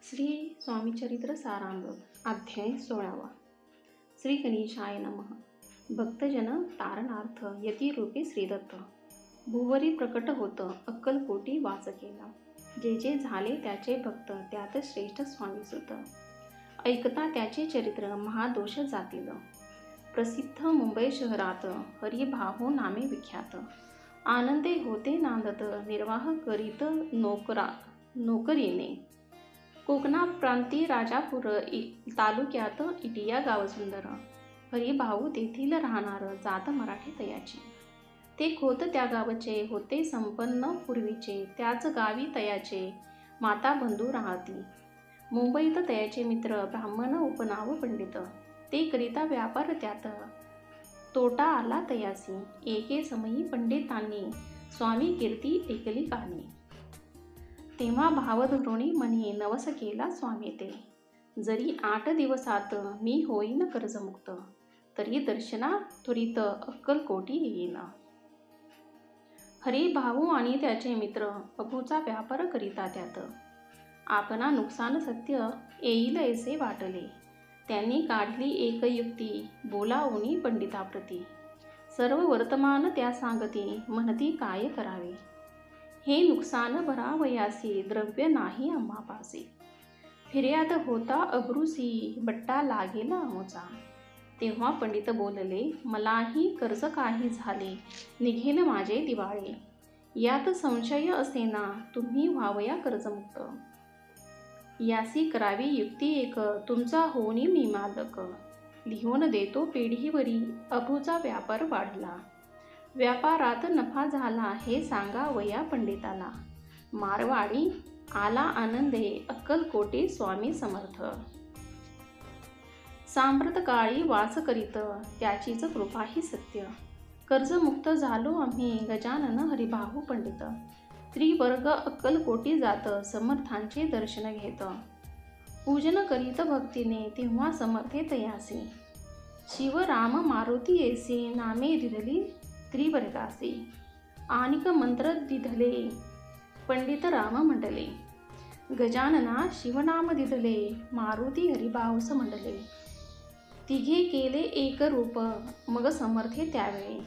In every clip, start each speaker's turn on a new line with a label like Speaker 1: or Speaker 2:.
Speaker 1: श्री स्वामीचरित्र सारामृत अध्याय 16. श्री गणेशाय नमः. भक्तजन तारणार्थ यतिरूपी श्रीदत्त भुवरी प्रकट होत अक्कलकोटी वास केला. जे जे झाले त्याचे भक्त त्यात श्रेष्ठ स्वामी सुत. ऐकता त्याचे चरित्र महादोष जातील. प्रसिद्ध मुंबई शहरात हरिभाहो नामे विख्यात. आनंदे होते नांदत निर्वाह करीत नोकरीने. कोकणा प्रांती राजापूर तालुक्यात इटिया गाव सुंदर. हरिभाऊ तेथील राहणार जात मराठी तयाची. ते खोत त्या गावचे होते संपन्न पूर्वीचे. त्याच गावी तयाचे माता बंधू राहती. मुंबईत तयाचे मित्र ब्राह्मण उपनाव पंडित. ते करिता व्यापार त्यात तोटा आला तयासी. एके समयी पंडितांनी स्वामी कीर्ती ऐकली कानी. तेव्हा भावधोरणी मनी नवस केला स्वामी ते. जरी 8 दिवसात मी होईन कर्जमुक्त. तरी दर्शना त्वरित अक्कलकोटी येईन. हरिभाऊ आणि त्याचे मित्र अबूचा व्यापार करिता त्यात. आपणा नुकसान सत्य येईल असे वाटले. त्यांनी काढली एक युक्ती बोलावूनी पंडिताप्रती. सर्व वर्तमान त्या सांगती म्हणती काय करावे. हे नुकसान भरावयासी द्रव्य नाही आम्हापासी. फिर्याद होता अब्रूसी बट्टा लागेल आमचा. तेव्हा पंडित बोलले मलाही कर्ज काही झाले निघेल माझे दिवाळे. यात संशय असेना तुम्ही व्हावया कर्जमुक्त. यासी करावी युक्ती एक तुमचा होणी मी मालक. लिहून देतो पेढीवरी अबूचा व्यापार वाढला. व्यापारात नफा झाला हे सांगा वया पंडिताला. मारवाडी आला आनंदे अक्कलकोटी स्वामी समर्थ. सांप्रत काळी वास करीत त्याचीच कृपा ही सत्य. कर्जमुक्त झालो आम्ही गजानन हरिभाऊ पंडित. त्रिवर्ग अक्कलकोटी जात समर्थांचे दर्शन घेत. पूजन करीत भक्तीने तेव्हा समर्थे तयासी. शिव राम मारुती येसी नामे दिधली त्रिवर्गासी. आनिक मंत्र दिधले पंडित राम मंडले. गजानना शिवनाम दिधले मारुती हरिभाऊस मंडले. तिघे केले एक रूप मग समर्थे त्यावेळी.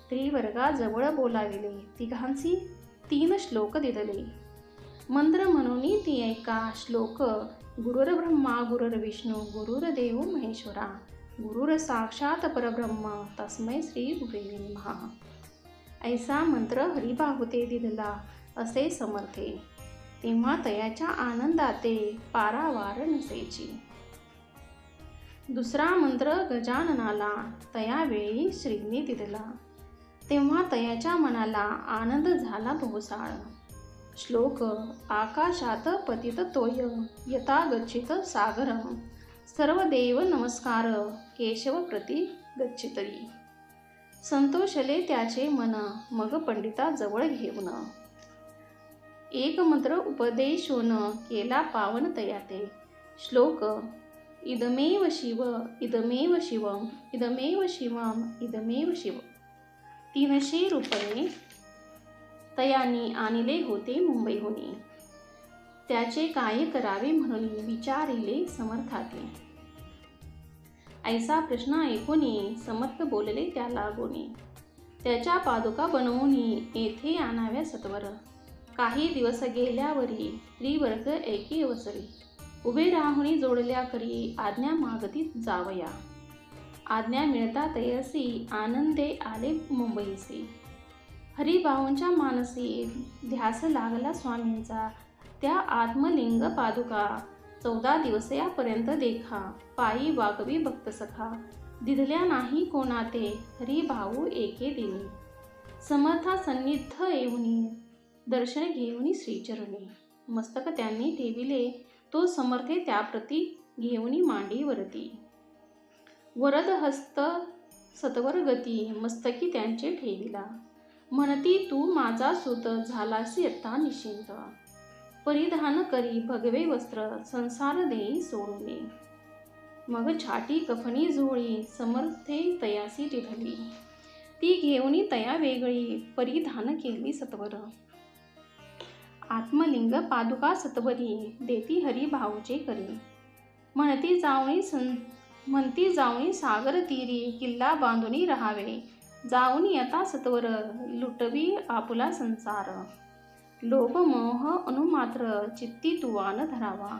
Speaker 1: त्रिवर्गाजवळ बोलाविले तिघांसी 3 श्लोक दिधले. मंत्र म्हणून ती ऐका श्लोक. गुरुर्ब्रह्मा गुरुर्विष्णू गुरुर्देव महेश्वरा गुरुर साक्षात परब्रह्म तस्मै श्री गुरुवे नमः. ऐसा मंत्र हरिभाऊते दिधला असे समर्थे. तेव्हा तयाच्या आनंदाते पारावार नसेची. दुसरा मंत्र गजाननाला तयावेळी श्रीने दिधला. तेव्हा तयाच्या मनाला आनंद झाला बहुसाळ. श्लोक. आकाशात पतित तोय यथा गच्छित सागरम. सर्व देव नमस्कार केशव प्रति गच्छितरी. संतोषले त्याचे मन मग पंडिता जवळ घेऊन. एक मंत्र उपदेशून केला पावन तयाते. श्लोक. इदमेव शिव इदमेव शिवम इदमेव शिवम इदमेव शिव. 300 रुपये तयानी आणले होते मुंबईहुनी. त्याचे काय करावे म्हणून विचारिले समर्थाते. ऐसा प्रश्न ऐकूनी समर्थ बोलले त्याला गुणी. त्याच्या पादुका बनवून येथे आणाव्या सत्वर. काही दिवस गेल्यावरी त्रिवर्ग एकी अवसरी. उभे राहुनी जोडल्या करी आज्ञा मागती जावया. आज्ञा मिळता तयसी आनंदे आले मुंबईसी. हरिभाऊंच्या मानसी ध्यास लागला स्वामींचा. त्या आत्मलिंग पादुका 14 दिवसापर्यंत देखा. पायी वागवी भक्त सखा. दिधल्या नाही कोणाते हरिभाऊ एके दिनी. समर्था सन्निध येऊनी दर्शन घेऊनी श्रीचरणी. मस्तक त्यांनी ठेविले तो समर्थे त्याप्रती घेऊनी मांडीवरती. वरद हस्त सत्वर गती मस्तकी त्यांचे ठेविला. म्हणती तू माझा सूत झालासी आता निश्चिंत. परिधान करी भगवे वस्त्र संसार देई सोडूने. मग छाटी कफनी झोळी समर्थे तयासी दिधली. ती घेऊनी तया वेगळी परिधान केली सत्वर. आत्मलिंग पादुका सत्वरी देती हरी भाऊचे करी. म्हणती जाऊनी सागर तीरी किल्ला बांधुनी राहावे. जाऊनी यथा सत्वर लुटवी आपुला संसार. लोभ मोह अनुमात्र चित्ती तुवा न धरावा.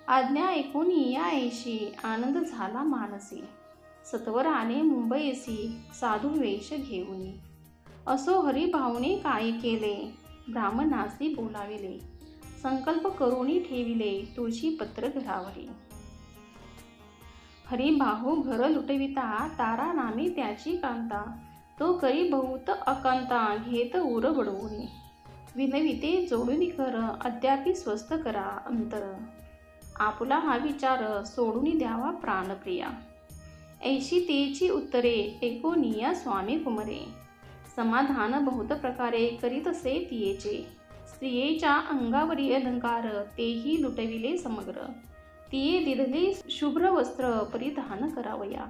Speaker 1: आज्ञा ऐकून या ऐशी आनंद झाला मानसी. सत्वर आले मुंबईसी साधू वेश घेऊनी. असो हरिभाऊने काय केले ब्राह्मणासी बोलाविले. संकल्प करुणी ठेविले तुळशी पत्र घरावरी. हरिभाऊ घर लुटविता तारा नामे त्याची कांता. तो करी बहुत अकांता घेत उर बडवून. विनविते जोडून कर अद्यापि स्वस्थ करा अंतर. आपुला हा विचार सोडून द्यावा प्राणप्रिया. ऐशी तेची उत्तरे ऐकोनिया स्वामी कुमरे. समाधान बहुत प्रकारे करीतसे तियेचे. स्त्रियेच्या अंगावरी अलंकार तेही लुटविले समग्र. तिये दिलेले शुभ्र वस्त्र परिधान करावया.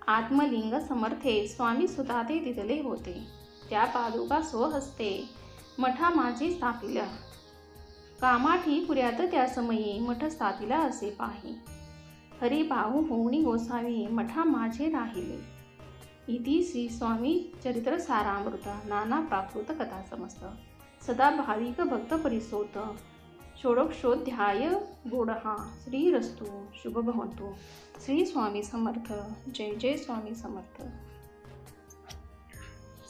Speaker 1: आत्मलिंग समर्थे स्वामी सुता ते दिलेले होते. त्या पादुका स्वहस्ते मठा माझे स्थापिल्या. कामाठी पुऱ्यात त्या समयी मठ स्थापिला असे पाही. हरिभाऊ होऊनी गोसावी मठा माझे राहिले. इति श्री स्वामी चरित्र सारामृत नाना प्राकृत कथा समस्त. सदा भाविक भक्त परिसोत. षोडशोध्याय गोडहा. श्रीरस्तु शुभ भवन्तु. श्री स्वामी समर्थ. जय जय स्वामी समर्थ.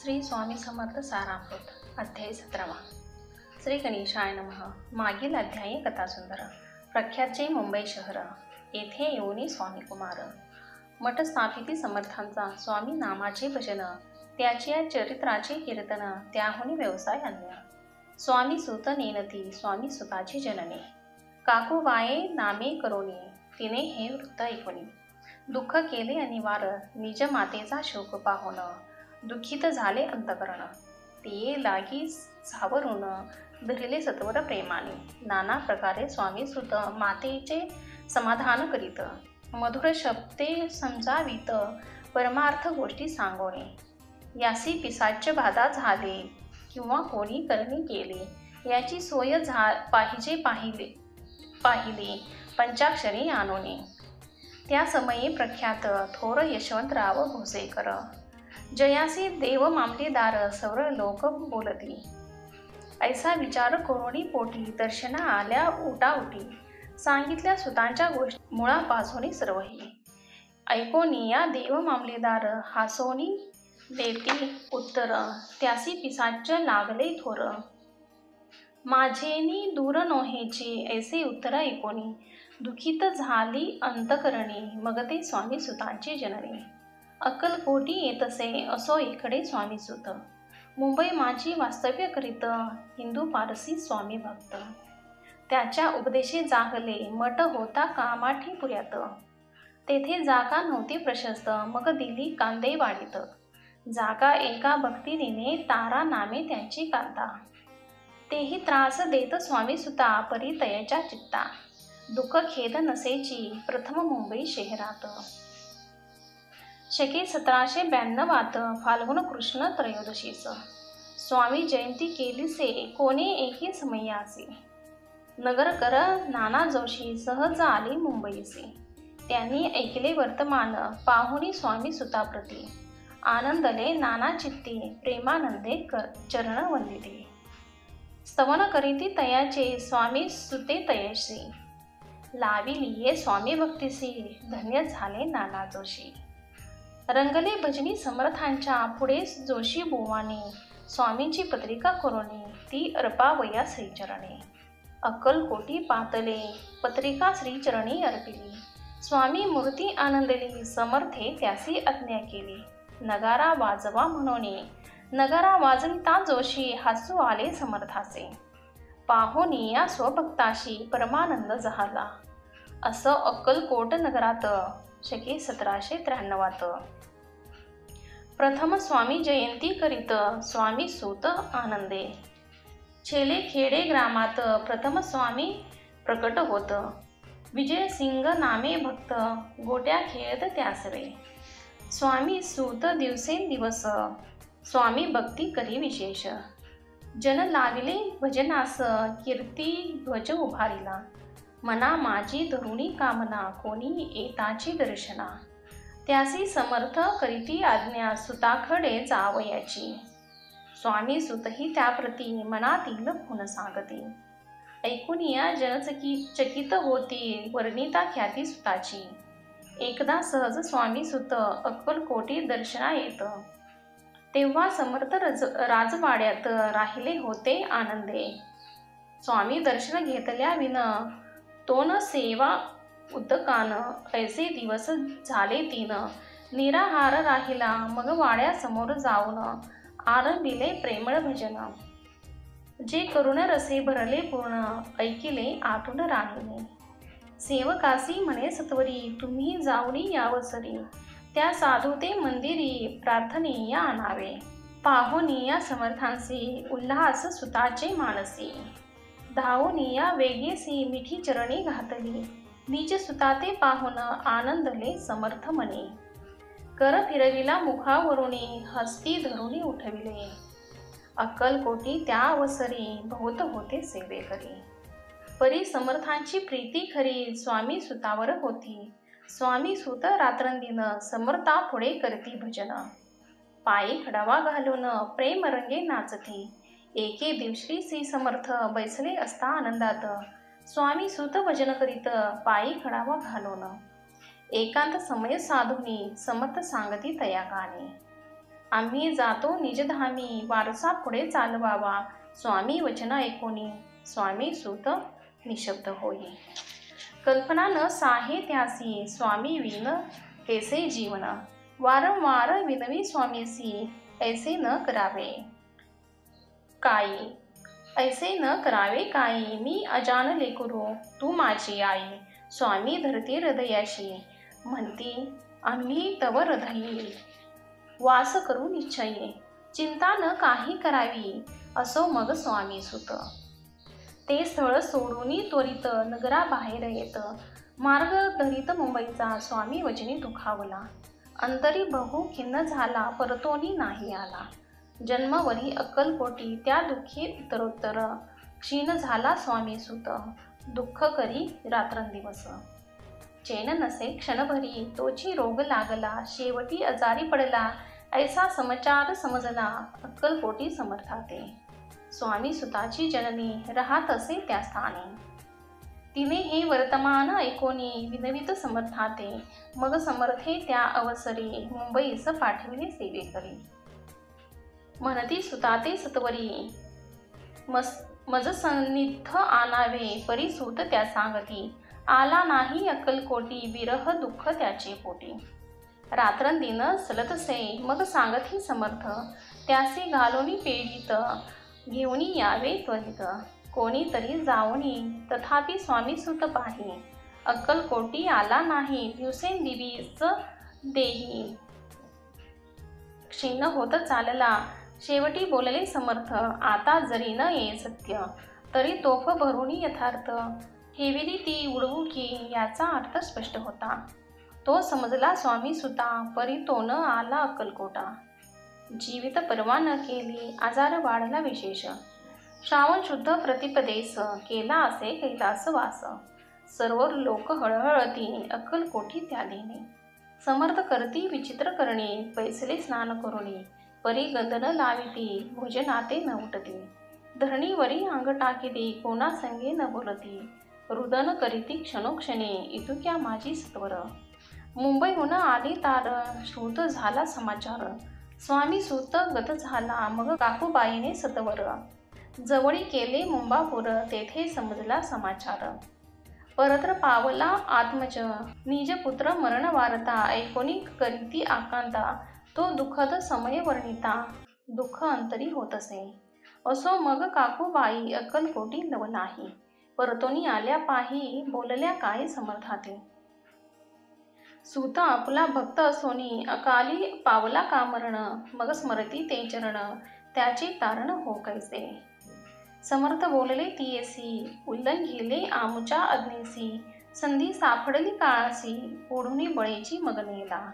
Speaker 1: श्री स्वामी समर्थ सारामृत अध्याय 17. श्री गणेशाय नमः. मागील अध्यायी कथासुंदर. प्रख्यातचे मुंबई शहर. येथे येऊनी स्वामी कुमार. मठ स्थापिती समर्थांचा स्वामी नामाचे भजन. त्याच्या चरित्राचे कीर्तन. त्याहुनी व्यवसाय अन्य. स्वामी सुत नेनती स्वामी सुताची जननी. काकूबाये नामे करोनी. तिने हे वृत्त ऐकूनी दुःख केले अनिवार. निज मातेचा शोक पाहून दुःखित झाले अंतकरण. तिये लागी सावरून धरिले सत्वर प्रेमाने. नाना प्रकारे स्वामी सुत मातेचे समाधान करीत. मधुर शब्दे समजावीत. परमार्थ गोष्टी सांगोने. यासी पिसाच्य बाधा झाले किंवा कोणी करणी केली याची सोय पाहिजे पाहिली पंचाक्षरी आणोनी. त्या समयी प्रख्यात थोर यशवंतराव भोसेकर जयासी देव मामलेदार सर्व लोक बोलती. ऐसा विचार करोनी पोटी दर्शना आल्या उठाउटी. सांगितल्या सुतांच्या गोष्टी मुळापासून सर्वही. ऐकोनिया देव मामलेदार हासोनी देती उत्तर. त्यासी पिसाच्य लागले थोर. माझेनी दूर नोहेचे ऐसे उत्तर ऐकोनी दुःखित झाली अंतकरणी. मग ते स्वामी सुतांची जननी. अक्कलकोटी येतसे असो इकडे स्वामी सुत. मुंबई माझी वास्तव्य करीत हिंदू पारसी स्वामी भक्त. त्याच्या उपदेशे जागले मठ होता कामाठी पुऱ्यात. तेथे जागा नव्हती प्रशस्त मग दिली कांदेवाडीत. जागा एका भक्तिनीने तारा नामे त्यांची कांता. तेही त्रास देत स्वामी सुता परी तयाच्या चित्ता. दुःख खेद नसेची प्रथम मुंबई शहरात. शके 1792 फाल्गुन कृष्ण त्रयोदशीस. स्वामी जयंती केलीसे कोणे एकी समयासी. नगरकर नाना जोशी सहज आले मुंबईसी. त्यांनी ऐकले वर्तमान पाहुणी स्वामी सुताप्रती. आनंदले नाना चित्ती प्रेमानंदे चरण वंदिते. स्तवन करीती तयाचे स्वामी सुते तयशी. लाविलिये स्वामी भक्तीसी धन्य झाले नाना जोशी. रंगले भजनी समर्थांच्या पुढे जोशी बुवाने. स्वामींची पत्रिका करोनी ती अर्पावया श्रीचरणे. अक्कलकोटी पातले पत्रिका श्रीचरणी अर्पिली. स्वामी मूर्ती आनंदली समर्थे त्यासी आज्ञा केली. नगारा वाजवा म्हणोनी नगारा वाजविता जोशी हसू आले समर्थाचे. पाहोनिया स्वभक्ताशी परमानंद झाला. असं अक्कलकोट नगरात शके 1793. प्रथम स्वामी जयंती करीत स्वामी सूत आनंदे. छेले खेडे ग्रामात प्रथम स्वामी प्रकट होत. विजयसिंग नामे भक्त गोट्या खेळत त्यासवे. स्वामी सूत दिवसेंदिवस स्वामी भक्ती करी विशेष. जन लाविले भजनास कीर्ती ध्वज उभारिला. मना माझी धरुणी कामना कोणी येताची दर्शना. त्यासी समर्थ करीती आज्ञा सुताकडे जावयाची. स्वामी सुतही त्याप्रती मनातील खून सांगती. ऐकून या चकित होती वर्णिता ख्याती सुताची. एकदा सहज स्वामी सुत अक्कलकोटी दर्शना येत. तेव्हा समर्थ राजवाड्यात राहिले होते आनंदे. स्वामी दर्शन घेतल्या विन तोन सेवा उदकान. ऐसे दिवस झाले 3. निराहार राहिला मग वाड्यासमोर जाऊन आरंभिले प्रेमळ भजन. जे करुण रसे भरले पूर्ण ऐकिले आतून राहिले. सेवकासी म्हणे सत्वरी तुम्ही जाऊनी यावसरी. त्या साधू ते मंदिरी प्रार्थनीय आणावे. पाहुनिया समर्थांसी उल्हास सुताचे मानसी. धावूनिया वेगेसी मिठी चरणी घातली. निज सुता ते पाहुन आनंदले समर्थ मनी. कर फिरविला मुखावरुणी हस्ती धरुणी उठविले. अक्कलकोटी त्या अवसरी बहुत होते सेवेकरी. परी समर्थांची प्रीती खरी स्वामी सुतावर होती. स्वामी सुत रात्रंदिन समर्था पुढे करती भजन. पायी खडावा घालून प्रेम रंगे नाचती. एके दिवशी श्री समर्थ बैसले असता आनंदात. स्वामी सुत भजन करीत पायी खडावा घालून. एकांत समय साधुनी समर्थ सांगती तया गाणी. आम्ही जातो निजधामी वारसा पुढे चालवावा. स्वामी वचन ऐकोनी स्वामी सुत निशब्द होई. कल्पना न साहे त्यासी स्वामी विन कैसे जीवन. वारंवार विनवी स्वामीसी ऐसे न करावे काही. ऐसे न करावे काही. मी अजान लेकरू तू माझी आई. स्वामी धरती हृदयाशी म्हणती आम्ही तव हृदयी. वास करू निश्चये चिंता न काही करावी. असो मग स्वामी सुत. ते स्थळ सोडून त्वरित नगराबाहेर येत. मार्ग धरित मुंबईचा स्वामी वचनी दुखावला. अंतरी बहु खिन्न झाला परतोनी नाही आला. जन्मवरी अक्कलकोटी त्या दुःखी उत्तरोत्तर. क्षीण झाला स्वामी सुत दुःख करी रात्रंदिवस. चैन नसे क्षणभरी तोची रोग लागला. शेवटी आजारी पडला ऐसा समाचार समजला अक्कलकोटी समर्थाते. स्वामी सुताची जननी राहत असे त्या स्थानी. तिने हे वर्तमान ऐकोनी विनवित समर्थाते. मग समर्थे त्या अवसरी मुंबईस पाठविले सेवेकरी. म्हणती सुताते सत्वरी मज सन्निध आणावे. परिसूत त्या सांगती आला नाही अक्कलकोटी. विरह दुःख त्याचे पोटी. रात्रंदिन सलतसे मग सांगती समर्थ. त्यासे घालोनी पेडीत घेऊनी यावे त्वरित. कोणीतरी जाऊनी तथापि स्वामी सुत पाही. अक्कलकोटी आला नाही दिवसेंदिवस देही. क्षीण होत चालला शेवटी बोलले समर्थ. आता जरी न ये सत्य तरी तोफ भरुनी यथार्थ. ठेविली ती उडवू की याचा अर्थ स्पष्ट होता. तो समजला स्वामी सुता परी तो न आला अक्कलकोटा. जीवित परवा न केली आजार वाढला विशेष. श्रावण शुद्ध प्रतिपदेस केला असे कैलास वास. सर्व लोक हळहळती अक्कलकोटी त्या दिनी. समर्थ करती विचित्र करणी पैसले स्नान करुणी. परी गंधन लाविती भोजनाते न उठती. धरणीवरी अंग टाकिती कोणा संगे न बोलती. रुदन करीती क्षणोक्षणी इतुक्या माझी सत्वर. मुंबईहून आली तार श्रुत झाला समाचार. स्वामी सुत गत झाला मग काकूबाईने सत्वर. जवळी केले मुंबापूर तेथे समजला समाचार. परत्र पावला आत्मज निजपुत्र मरण वार्ता. ऐकोनी करीती आकांता तो दुःखद समय वर्णिता. दुःख अंतरी होत असे. असो मग काकूबाई अक्कलकोटी नव नाही. परतोनी आल्या पाही बोलल्या काय समर्थाते. सुत आपला भक्त असोनी अकाली पावला का मरण. मग स्मरती ते चरण त्याचे तारण हो कैसे. समर्थ बोलले तियेसी उल्लंघिले आमुच्या अग्नीसी. संधी सापडली काळासी ओढुनी बळेची मगनेला.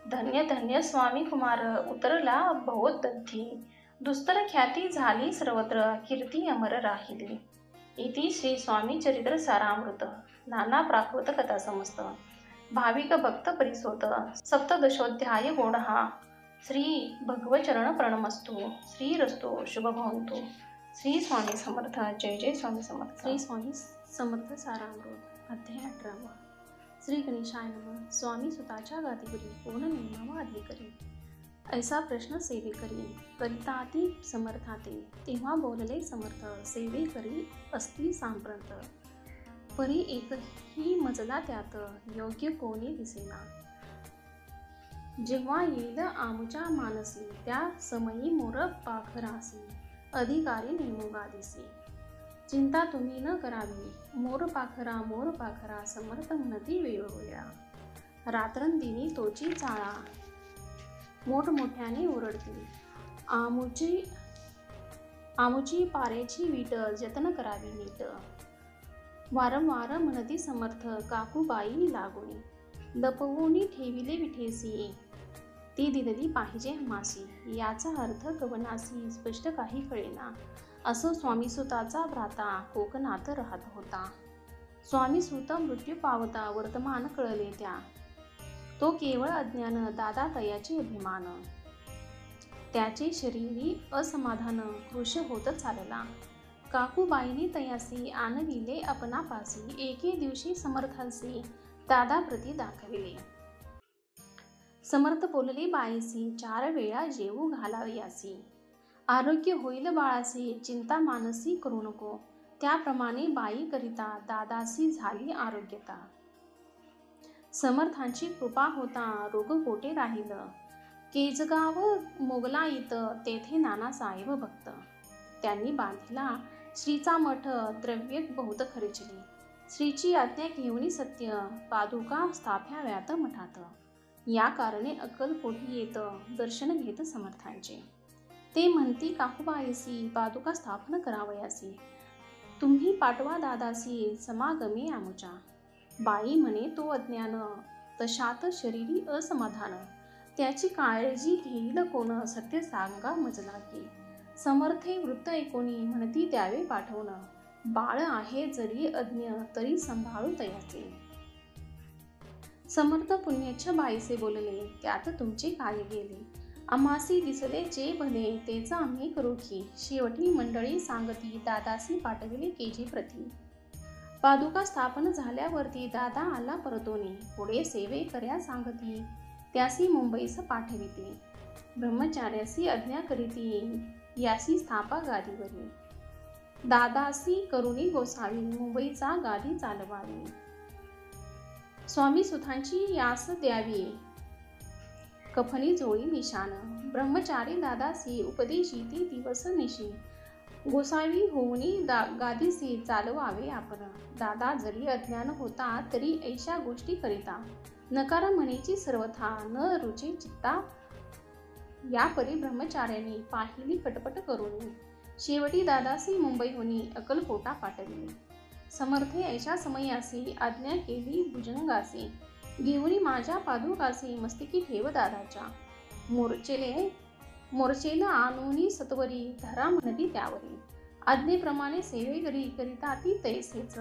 Speaker 1: धन्य धन्य स्वामी कुमार उतरला भवोदधी. दुस्तर ख्याती झाली सर्वत्र, कीर्ती अमर राहिली. इति श्री स्वामी चरित्र सारामृत. नाना प्राकृत कथा समस्त. भाविक भक्त परिसोत. सप्तदशोध्याय गोडहा. श्री भगवचरण प्रणमस्तु. श्री रस्तो शुभ भवन्तु. श्री स्वामी समर्थ. जय जय स्वामी समर्थ. श्री स्वामी समर्थ सारामृत. अध्याय 18. श्री गणेशाय नमः. स्वामी सुताच्या गादीवरी कोण नेमावा अधिकरी. ऐसा प्रश्न सेवेकरी करिताती समर्थाते. तेव्हा बोलले समर्थ सेवे करी असती सांप्रत. परी एकही मजला त्यात योग्य कोणी दिसेना. जेव्हा येईल आमुच्या मानसी त्या समयी मोर पाखरासी. अधिकारी नेमुगा दिसी. चिंता तुम्ही न करावी मोर पाखरा समर्थ म्हणती वेळोवेळा. रात्रंदिनी तोची चाळा मोठमोठ्याने ओरडती. आमुची पारेची वीट जतन करावी नीट. वारंवार म्हणती समर्थ काकूबाई लागुनी. लपवूनी ठेविले विठेसी ती दिलेली पाहिजे हमासी. याचा अर्थ कवनासी स्पष्ट काही कळेना. असो स्वामीसुताचा भ्राता कोकणात राहत होता. स्वामीसुत मृत्यू पावता वर्तमान कळले त्या. तो केवळ अज्ञान दादा तयाचे अभिमान. त्याचे शरीरी असमाधान कृश होत चालला. काकूबाईंनी तयासी आणविले आपणापासी. एके दिवशी समर्थासी दादा प्रती दाखविले. समर्थ बोलले बाईसी 4 वेळा जेवू घालावयासी. आरोग्य होईल बाळासी चिंता मानसी करू नको. त्याप्रमाणे बाई करिता दादासी झाली आरोग्यता. समर्थांची कृपा होता रोग कोठे राहील. केजगाव मोगलाईत तेथे नानासाहेब भक्त. त्यांनी बांधिला श्रीचा मठ. द्रव्य बहुत खर्चले. श्रीची आज्ञा घेऊन सत्य पादुका स्थाप्याव्यात मठात. या कारणे अक्कलकोटी येत दर्शन घेत समर्थांचे. ते म्हणती काकूबाईसी पादुका स्थापन करावयासी. तुम्ही पाठवा दादासी समागमे आमुच्या. बाई म्हणे तो अज्ञान तशात शरीरी असमाधान. त्याची काळजी घेईल कोण सत्य सांगा मजला की. समर्थे वृत्त ऐकोनी म्हणती द्यावे पाठवून. बाळ आहे जरी अज्ञ तरी सांभाळू तयाचे. समर्थ पुण्यच्छ बाईसे बोलले त्यात तुमचे काय गेले. आम्हासी दिसले जे भले तेच आम्ही करू की. शेवटी मंडळी सांगती दादासी पाठविले केजी प्रती. पादुका स्थापन झाल्यावरती दादा आला परतोनी. पुढे सेवे कर्या सांगती त्यासी मुंबईस पाठविते. ब्रह्मचार्यासी आज्ञा करीती यासी स्थापा गादीवरी. दादासी करुणी गोसावी मुंबईचा गादी चालवावी. स्वामी सुतांची यास द्यावी कफनी जोळी निशान. ब्रह्मचारी दादासी उपदेशिती दिवस निशी. गोसावी होऊनी गादीसी चालवावे आपण. दादा जरी अज्ञान होता तरी ऐशा गोष्टी करिता. नकार म्हणेची सर्वथा न रुचे चित्ता. या परी ब्रह्मचार्याने पाहिली कटपट करून. शेवटी दादासी मुंबईहून अक्कलकोटा पाठविली. समर्थे ऐशा समयासी आज्ञा केली भुजंगासी. घेऊनी माझ्या पादुकासी मस्तकी ठेव दादाच्या. मोर्चेला आणूनी सत्वरी धरा म्हणती त्यावरी. आज्ञेप्रमाणे सेवेकरी करिता ती तैसेच.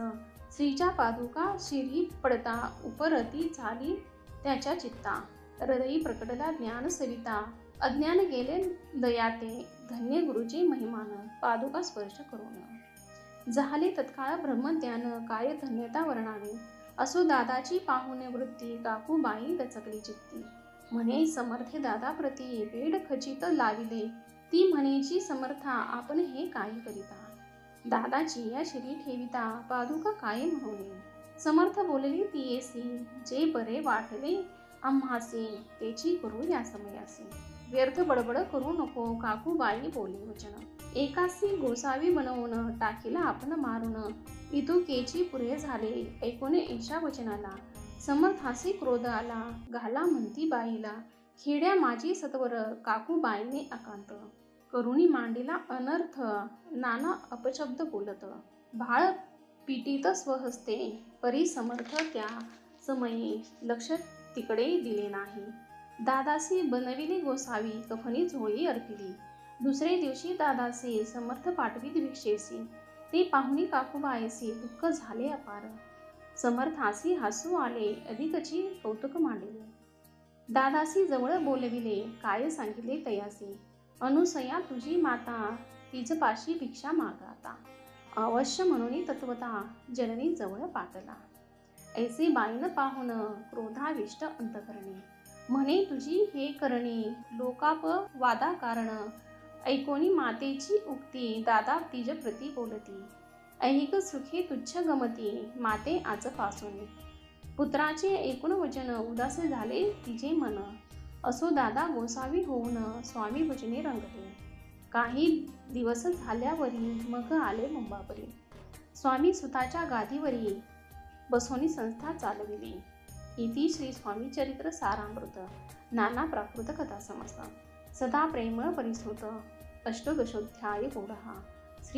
Speaker 1: श्रीच्या पादुका शिरी पडता उपरती झाली त्याच्या चित्ता. हृदयी प्रकटला ज्ञान सविता. अज्ञान गेले दयाते धन्य गुरुची महिमान. पादुका स्पर्श करून झाले तत्काळ ब्रह्मज्ञान. काय धन्यता वर्णावी. असो दादाची पाहुणे वृत्ती. काकूबाई दचकली चित्ती. म्हणे समर्थे दादा प्रती वेड खचित लाविले. ती म्हणेची समर्था आपण हे काय करिता. दादाची या शिरी ठेविता पादुका काय म्हणून. समर्थ बोलले तियेसी जे बरे वाटले आम्हासी. तेची करू या समयासी. व्यर्थ बडबड करू नको काकूबाई बोले वचन. एकासी गोसावी बनवून टाकीला आपण मारून. इतुकेची पुरे झाले ऐकून ऐशा वचनाला. समर्थासी क्रोध आला घाला म्हणती बाईला. खेड्या माझी सत्वर काकूबाईने अकांत. करुणी मांडीला अनर्थ नाना अपशब्द बोलत. भाळ पिटीत स्वहस्ते परी समर्थ त्या समयी लक्ष तिकडे दिले नाही. दादासी बनविले गोसावी कफनी झोळी अर्पिली. दुसरे दिवशी दादासी समर्थ पाठवीत भिक्षेसी, ते पाहुणी काकूबायसी दुःख झाले अपार. समर्थासी हसू आले, अधिकची कौतुक मांडले. दादासी जवळ बोलविले, काय सांगितले तयासी. अनुसया तुझी माता, तिजपाशी भिक्षा मागाता. अवश्य म्हणून तत्वता, जननी जवळ पातला. ऐसे बाईन पाहुन, क्रोधाविष्ट अंतकरणी. म्हणे तुझी हे करणी, लोकाप वादा कारण. ऐकोनी मातेची उक्ती, दादा तिज प्रती बोलती. ऐहिक सुखे तुच्छ गमती, माते आजपासून. पुत्राचे ऐकून वचन, उदास झाले तिचे मन. असो दादा गोसावी होऊन, स्वामी भजने रंगले. काही दिवस झाल्यावरी, मग आले मुंबापरी. स्वामी सुताच्या गादीवरी, बसवणी संस्था चालविली. इति श्री स्वामी चरित्र सारामृत. नाना प्राकृत कथा समस्त. सदा प्रेमळ परिसुत. अष्टदशोध्याय गौडहा.